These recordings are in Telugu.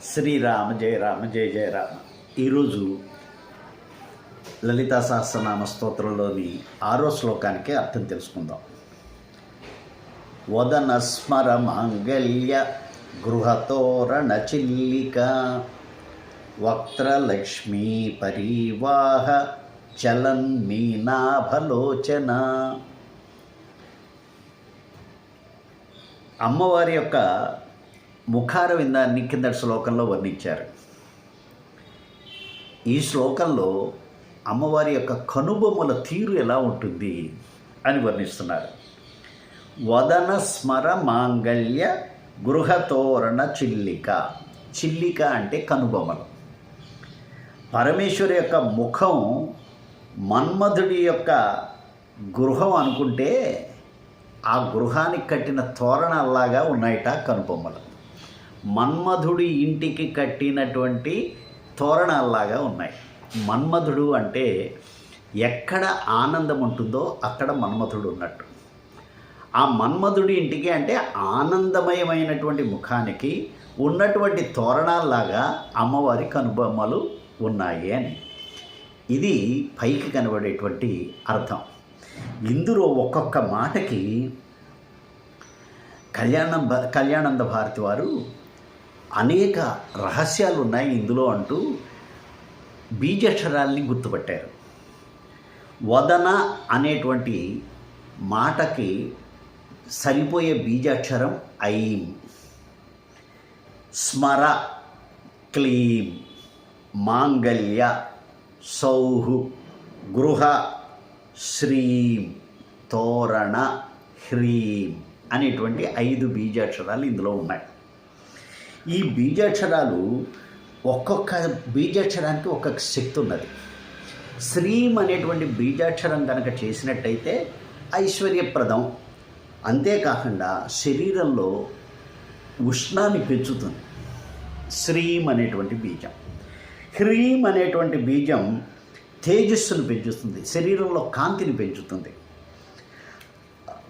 శ్రీరామ జయ రామ జయ జయ రామ. ఈరోజు లలితా సహస్రనామ స్తోత్రంలోని 6వ శ్లోకానికి అర్థం తెలుసుకుందాం. వదన స్మర మాంగళ్య గృహతోరణ చిల్లిక వక్త్రలక్ష్మీ పరివాహ చలన్ మీనాభలోచన. అమ్మవారి యొక్క ముఖార విందాన్ని కిందటి శ్లోకంలో వర్ణించారు. ఈ శ్లోకంలో అమ్మవారి యొక్క కనుబొమ్మల తీరు ఎలా ఉంటుంది అని వర్ణిస్తున్నారు. వదన స్మర మాంగళ్య గృహతోరణ చిల్లిక. చిల్లిక అంటే కనుబొమ్మలు. పరమేశ్వరి యొక్క ముఖం మన్మధుడి యొక్క గృహం అనుకుంటే ఆ గృహానికి కట్టిన తోరణాల్లాగా ఉన్నాయట కనుబొమ్మలు. మన్మధుడి ఇంటికి కట్టినటువంటి తోరణాల్లాగా ఉన్నాయి. మన్మధుడు అంటే ఎక్కడ ఆనందం ఉంటుందో అక్కడ మన్మధుడు ఉన్నట్టు. ఆ మన్మధుడి ఇంటికి అంటే ఆనందమయమైనటువంటి ముఖానికి ఉన్నటువంటి తోరణాల్లాగా అమ్మవారి కనుబొమ్మలు ఉన్నాయి అని. ఇది పైకి కనబడేటువంటి అర్థం. ఇందులో ఒక్కొక్క మాటకి కళ్యాణానంద భారతి వారు అనేక రహస్యాలు ఉన్నాయి ఇందులో అంటూ బీజాక్షరాల్ని గుర్తుపట్టారు. వదన అనేటువంటి మాటకి సరిపోయే బీజాక్షరం ఐం. స్మర క్లీం, మాంగళ్య సౌహు, గృహ శ్రీం, తోరణ హ్రీం అనేటువంటి 5 బీజాక్షరాలు ఇందులో ఉన్నాయి. ఈ బీజాక్షరాలు ఒక్కొక్క బీజాక్షరానికి ఒక్కొక్క శక్తి ఉన్నది. శ్రీం అనేటువంటి బీజాక్షరం కనుక చేసినట్టయితే ఐశ్వర్యప్రదం, అంతేకాకుండా శరీరంలో ఉష్ణాన్ని పెంచుతుంది శ్రీం అనేటువంటి బీజం. హ్రీం అనేటువంటి బీజం తేజస్సును పెంచుతుంది, శరీరంలో కాంతిని పెంచుతుంది.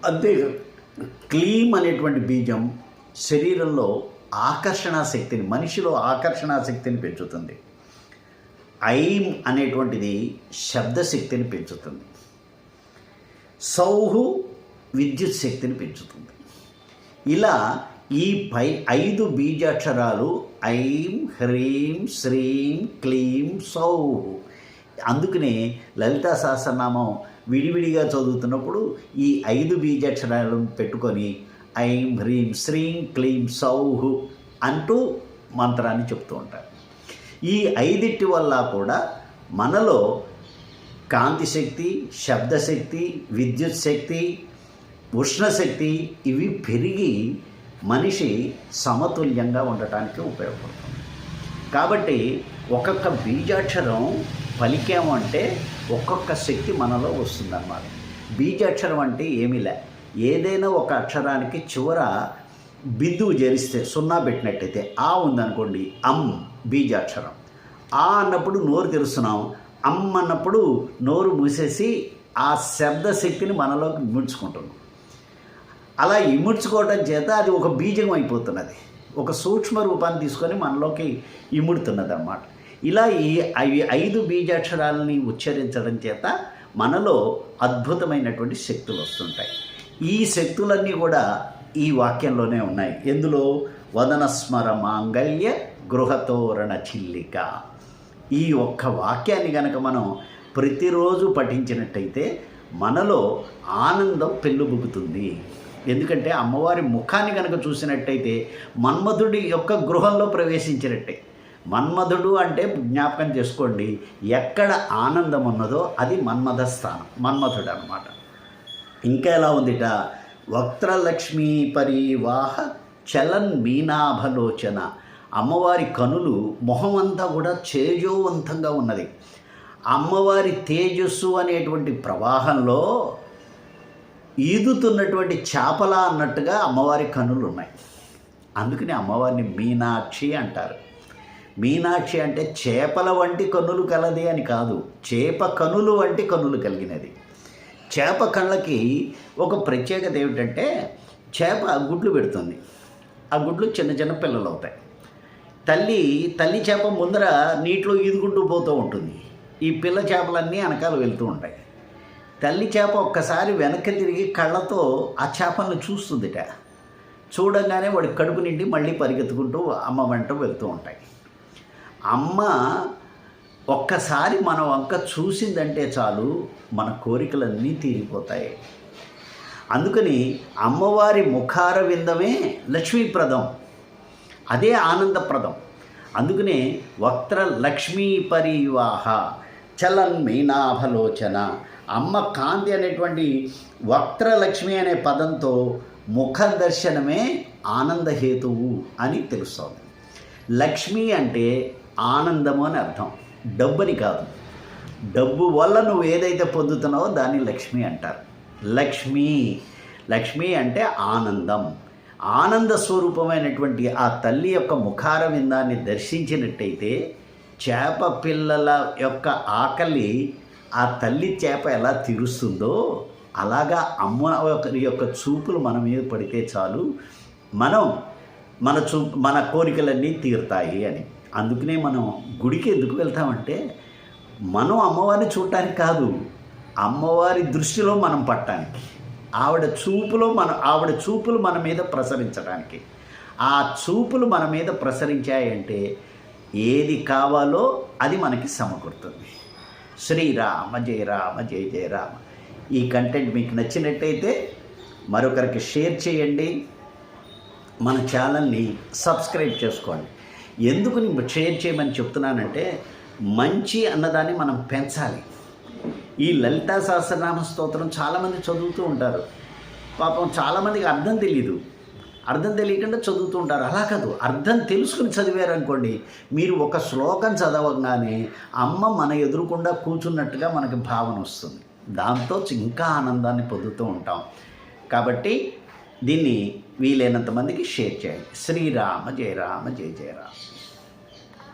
అంతే క్లీం అనేటువంటి బీజం శరీరంలో ఆకర్షణ శక్తిని, మనిషిలో ఆకర్షణ శక్తిని పెంచుతుంది. ఐం అనేటువంటిది శబ్దశక్తిని పెంచుతుంది. సౌహు విద్యుత్ శక్తిని పెంచుతుంది. ఇలా ఈ 5 బీజాక్షరాలు ఐం, హ్రీం, శ్రీం, క్లీం, సౌహు. అందుకనే లలితా సహస్రనామం విడివిడిగా చదువుతున్నప్పుడు ఈ 5 బీజాక్షరాలను పెట్టుకొని ఐం, హ్రీం, శ్రీం, క్లీం, సౌహు అంటూ మంత్రాన్ని చెప్తూ ఉంటారు. ఈ 5 వల్ల కూడా మనలో కాంతి శక్తి, శబ్దశక్తి, విద్యుత్ శక్తి, ఉష్ణశక్తి ఇవి పెరిగి మనిషి సమతుల్యంగా ఉండటానికి ఉపయోగపడుతుంది. కాబట్టి ఒక్కొక్క బీజాక్షరం పలికామంటే ఒక్కొక్క శక్తి మనలో వస్తుందన్నమాట. బీజాక్షరం అంటే ఏమీలే, ఏదైనా ఒక అక్షరానికి చివర బిందువు చేరిస్తే 0 పెట్టినట్టయితే ఆ ఉందనుకోండి, అమ్ బీజాక్షరం. ఆ అన్నప్పుడు నోరు తెరుస్తున్నాం, అమ్ అన్నప్పుడు నోరు మూసేసి ఆ శబ్దశక్తిని మనలోకి ఇముడ్చుకుంటున్నాం. అలా ఇముడ్చుకోవడం చేత అది ఒక బీజం అయిపోతున్నది, ఒక సూక్ష్మ రూపాన్ని తీసుకొని మనలోకి ఇముడుతున్నది అన్నమాట. ఇలా ఈ 5 బీజాక్షరాలని ఉచ్చరించడం చేత మనలో అద్భుతమైనటువంటి శక్తులు వస్తుంటాయి. ఈ శక్తులన్నీ కూడా ఈ వాక్యంలోనే ఉన్నాయి. ఎందులో? వదన స్మర మాంగళ్య గృహతోరణ చిల్లిక. ఈ ఒక్క వాక్యాన్ని కనుక మనం ప్రతిరోజు పఠించినట్టయితే మనలో ఆనందం పెళ్ళుబుకుతుంది. ఎందుకంటే అమ్మవారి ముఖాన్ని కనుక చూసినట్టయితే మన్మధుడి యొక్క గృహంలో ప్రవేశించినట్టే. మన్మధుడు అంటే జ్ఞాపకం చేసుకోండి, ఎక్కడ ఆనందం ఉన్నదో అది మన్మథ స్థానం, మన్మధుడు అన్నమాట. ఇంకా ఎలా ఉందిట? వక్త్రలక్ష్మీ పరివాహ చలన్ మీనాభలోచన. అమ్మవారి కనులు, మొహమంతా కూడా తేజోవంతంగా ఉన్నది. అమ్మవారి తేజస్సు అనేటువంటి ప్రవాహంలో ఈదుతున్నటువంటి చేపల అన్నట్టుగా అమ్మవారి కనులు ఉన్నాయి. అందుకని అమ్మవారిని మీనాక్షి అంటారు. మీనాక్షి అంటే చేపల వంటి కన్నులు కలది అని కాదు, చేప కనులు వంటి కన్నులు కలిగినది. చేప కళ్ళకి ఒక ప్రత్యేకత ఏమిటంటే చేప గుడ్లు పెడుతుంది, ఆ గుడ్లు చిన్న చిన్న పిల్లలు అవుతాయి. తల్లి చేప ముందర నీటిలో ఈదుకుంటూ పోతూ ఉంటుంది. ఈ పిల్ల చేపలన్నీ వెనకాల వెళ్తూ ఉంటాయి. తల్లి చేప ఒక్కసారి వెనక్కి తిరిగి కళ్ళతో ఆ చేపలను చూస్తుందిట. చూడంగానే వాడి కడుపు నిండి మళ్ళీ పరిగెత్తుకుంటూ అమ్మ వెంట వెళ్తూ ఉంటాయి. అమ్మ ఒక్కసారి మన వంక చూసిందంటే చాలు మన కోరికలన్నీ తీరిపోతాయి. అందుకని అమ్మవారి ముఖార విందమే లక్ష్మీప్రదం, అదే ఆనందప్రదం. అందుకనే వక్త్ర లక్ష్మీ పరివాహ చలన్ మీనాభలోచన. అమ్మ కాంతి అనేటువంటి వక్త్రలక్ష్మి అనే పదంతో ముఖ దర్శనమే ఆనందహేతువు అని తెలుస్తోంది. లక్ష్మి అంటే ఆనందము అని అర్థం, డబ్బుని కాదు. డబ్బు వల్ల నువ్వు ఏదైతే పొందుతున్నావో దాన్ని లక్ష్మి అంటారు. లక్ష్మి అంటే ఆనందం. ఆనంద స్వరూపమైనటువంటి ఆ తల్లి యొక్క ముఖార విందాన్ని దర్శించినట్టయితే చేప పిల్లల యొక్క ఆకలి ఆ తల్లి చేప ఎలా తీరుస్తుందో అలాగా అమ్మ యొక్క చూపులు మన మీద పడితే చాలు మన కోరికలన్నీ తీరుతాయి అని. అందుకనే మనం గుడికి ఎందుకు వెళ్తామంటే మనం అమ్మవారిని చూడటానికి కాదు, అమ్మవారి దృష్టిలో మనం పట్టడానికి, ఆవిడ చూపులు మన మీద ప్రసరించడానికి. ఆ చూపులు మన మీద ప్రసరించాయంటే ఏది కావాలో అది మనకి సమకూరుతుంది. శ్రీరామ జయ రామ జయ జయ రామ. ఈ కంటెంట్ మీకు నచ్చినట్టయితే మరొకరికి షేర్ చేయండి, మన ఛానల్ని సబ్స్క్రైబ్ చేసుకోండి. ఎందుకు నేను షేర్ చేయమని చెప్తున్నానంటే మంచి అన్నదాన్ని మనం పెంచాలి. ఈ లలితా సహస్రనామ స్తోత్రం చాలామంది చదువుతూ ఉంటారు. పాపం చాలామందికి అర్థం తెలియకుండా చదువుతూ ఉంటారు. అలా కాదు, అర్థం తెలుసుకుని చదివారనుకోండి, మీరు ఒక శ్లోకం చదవగానే అమ్మ మన ఎదురుకుండా కూర్చున్నట్టుగా మనకి భావన వస్తుంది. దాంతో ఇంకా ఆనందాన్ని పొందుతూ ఉంటాం. కాబట్టి దీన్ని వీలైనంత మందికి షేర్ చేయండి. శ్రీరామ జయ రామ జయ జయ రామ.